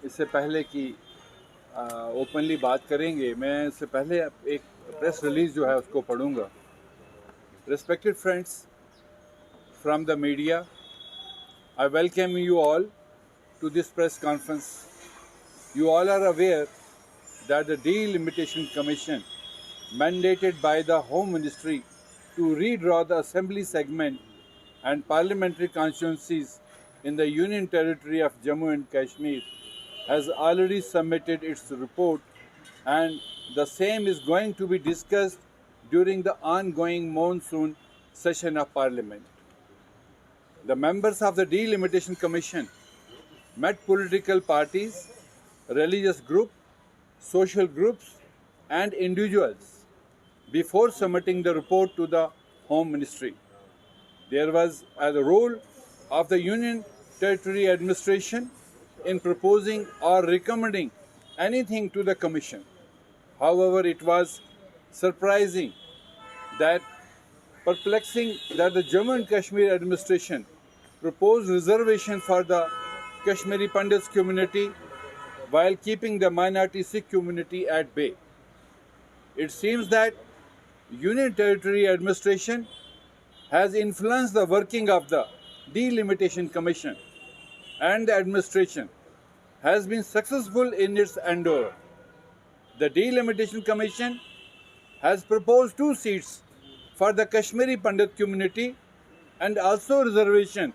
इससे पहले कि ओपनली बात करेंगे, मैं इससे पहले एक प्रेस रिलीज जो है उसको पढ़ूंगा। Respected friends from the media, I welcome you all to this press conference. You all are aware that the Delimitation Commission, mandated by the Home Ministry to redraw the assembly segment and parliamentary constituencies in the Union Territory of Jammu and Kashmir, has already submitted its report, and the same is going to be discussed during the ongoing monsoon session of Parliament. The members of the Delimitation Commission met political parties, religious groups, social groups, and individuals before submitting the report to the Home Ministry. There was the role of the Union Territory Administration in proposing or recommending anything to the Commission. However, it was surprising that perplexing that the Jammu and Kashmir administration proposed reservation for the Kashmiri Pandits community while keeping the minority Sikh community at bay. It seems that Union Territory Administration has influenced the working of the Delimitation Commission, and the administration has been successful in its endeavor. The Delimitation Commission has proposed 2 seats for the Kashmiri Pandit community and also reservation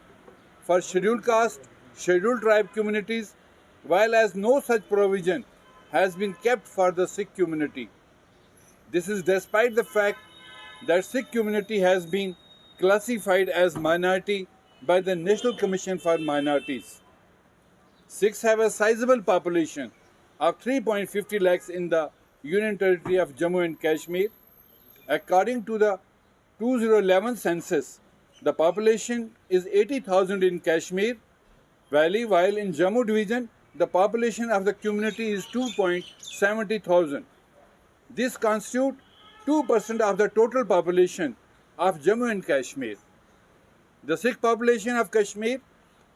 for scheduled caste, scheduled tribe communities, while as no such provision has been kept for the Sikh community. This is despite the fact that Sikh community has been classified as minority by the National Commission for Minorities. Sikhs have a sizable population of 3.50 lakhs in the Union Territory of Jammu and Kashmir. According to the 2011 census, the population is 80,000 in Kashmir Valley, while in Jammu division, the population of the community is 2.70,000. This constitutes 2% of the total population of Jammu and Kashmir. The Sikh population of Kashmir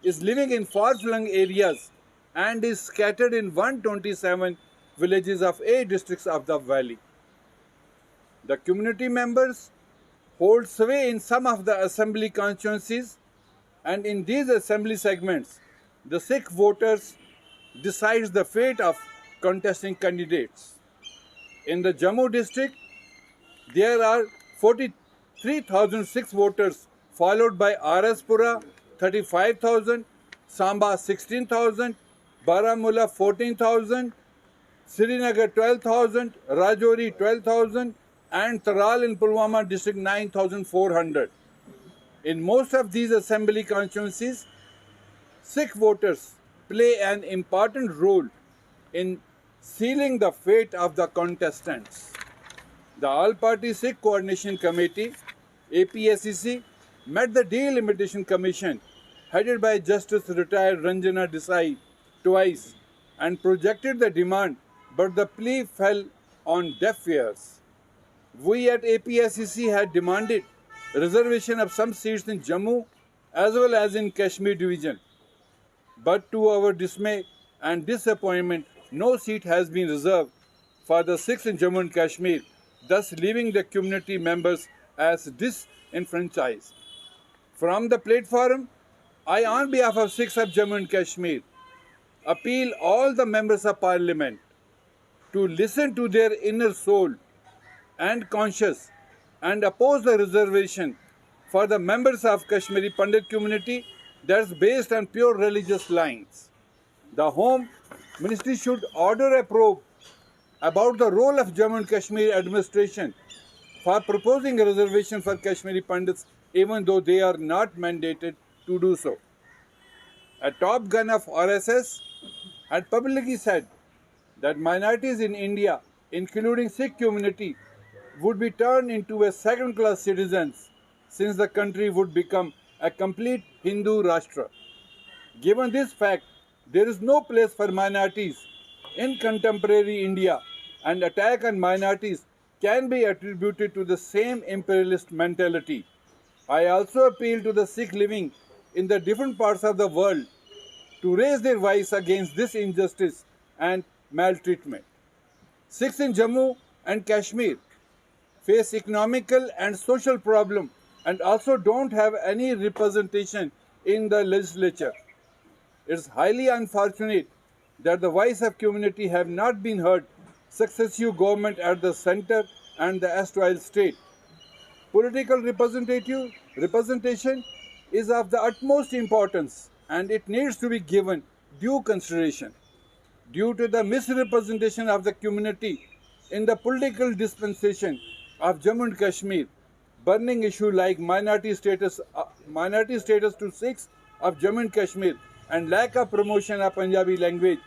is living in far-flung areas and is scattered in 127 villages of 8 districts of the valley. The community members hold sway in some of the assembly constituencies, and in these assembly segments, the Sikh voters decide the fate of contesting candidates. In the Jammu district, there are 43,006 voters, followed by RS Pura 35,000, Samba 16,000, Baramulla 14,000, Srinagar 12,000, Rajouri 12,000, and Taral in Pulwama district 9,400. In most of these assembly constituencies, Sikh voters play an important role in sealing the fate of the contestants. The All-Party Sikh Coordination Committee, APSCC, met the Delimitation Commission, headed by Justice retired Ranjana Desai, twice, and projected the demand, but the plea fell on deaf ears. We at APSCC had demanded reservation of some seats in Jammu as well as in Kashmir division. But to our dismay and disappointment, no seat has been reserved for the Sikhs in Jammu and Kashmir, thus leaving the community members as disenfranchised. From the platform, I, on behalf of Sikhs of Jammu and Kashmir, appeal all the members of Parliament to listen to their inner soul and conscience and oppose the reservation for the members of Kashmiri Pandit community that's based on pure religious lines. The Home Ministry should order a probe about the role of Jammu and Kashmir administration for proposing a reservation for Kashmiri Pandits, even though they are not mandated to do so. A top gun of RSS had publicly said that minorities in India, including Sikh community, would be turned into a second-class citizens since the country would become a complete Hindu Rashtra. Given this fact, there is no place for minorities in contemporary India, and attack on minorities can be attributed to the same imperialist mentality. I also appeal to the Sikh living in the different parts of the world to raise their voice against this injustice and maltreatment. Sikhs in Jammu and Kashmir face economical and social problem and also don't have any representation in the legislature. It's highly unfortunate that the voice of community have not been heard successive government at the center and the erstwhile state. Political representation is of the utmost importance and it needs to be given due consideration. Due to the misrepresentation of the community in the political dispensation of Jammu and Kashmir, burning issue like minority status to Sikhs of Jammu and Kashmir and lack of promotion of Punjabi language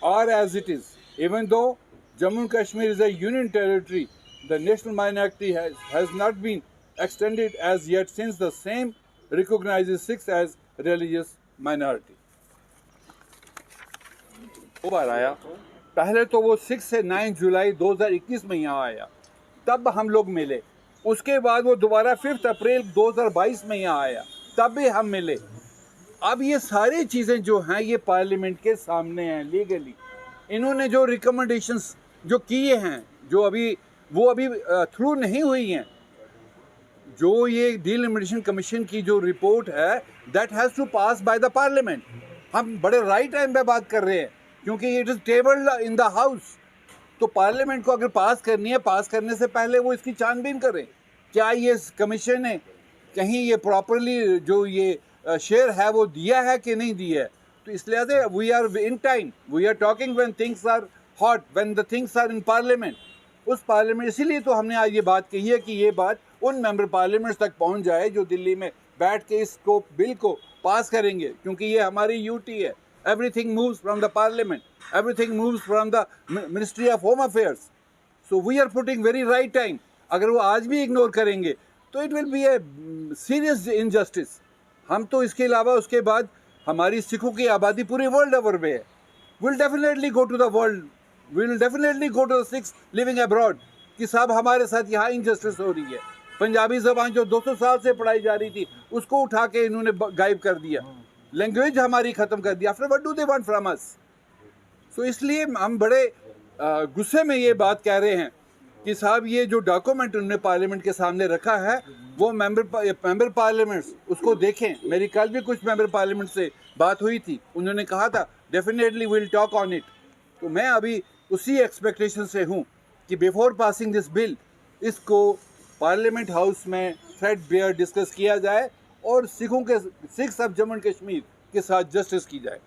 are as it is. Even though Jammu and Kashmir is a union territory, the national minority has not been extended as yet since the same recognizes Sikhs as religious minority. दो बार आया, पहले तो वो 6 से 9 जुलाई 2021 में यहाँ आया, तब हम लोग मिले। उसके बाद वो दोबारा 5 अप्रैल 2022 में यहाँ आया, तब भी हम मिले। अब ये सारी चीज़ें जो हैं ये पार्लियामेंट के सामने हैं लीगली। इन्होंने जो रिकमेंडेशंस जो किए हैं, जो अभी थ्रू नहीं हुई हैं, जो ये डिलिमिटेशन कमीशन की जो रिपोर्ट है, that has to pass by the parliament. हम बड़े राइट टाइम पे बात कर रहे हैं क्योंकि it is tabled in the house. तो पार्लियामेंट को अगर पास करनी है, पास करने से पहले वो इसकी छानबीन करें, क्या ये कमीशन ने कहीं ये प्रॉपरली जो ये शेयर है वो दिया है कि नहीं दिया है। तो इसलिए से we are in time, we are talking when things are hot, when the things are in parliament. उस पार्लियामेंट, इसीलिए तो हमने आज ये बात कही है कि ये बात उन मेंबर पार्लियामेंट्स तक पहुंच जाए जो दिल्ली में बैठ के इसको बिल को पास करेंगे, क्योंकि ये हमारी ड्यूटी है। Everything moves from the parliament, everything moves from the ministry of home affairs. So we are putting very right time. अगर वो आज भी इग्नोर करेंगे तो it will be a serious injustice. हम तो इसके अलावा उसके बाद हमारी सिखों की आबादी पूरे वर्ल्ड ओवर में है। Will definitely go to the world, will definitely go to the Sikhs living abroad कि साहब हमारे साथ यहाँ इनजस्टिस हो रही है। पंजाबी ज़बान जो 200 साल से पढ़ाई जा रही थी उसको उठा के इन्होंने गायब कर दिया, लैंग्वेज हमारी ख़त्म कर दिया। After what do they want from us? So इसलिए हम बड़े गुस्से में ये बात कह रहे हैं कि साहब ये जो डॉक्यूमेंट उन्होंने पार्लियामेंट के सामने रखा है वो मेंबर पार्लियामेंट्स उसको देखें। मेरी कल भी कुछ मेंबर पार्लियामेंट से बात हुई थी, उन्होंने कहा था definitely will talk on it. तो मैं अभी उसी एक्सपेक्टेशन से हूँ कि बिफोर पासिंग दिस बिल इसको पार्लियामेंट हाउस में थ्रेडबेयर डिस्कस किया जाए और Sikhs of Jammu and Kashmir के साथ जस्टिस की जाए।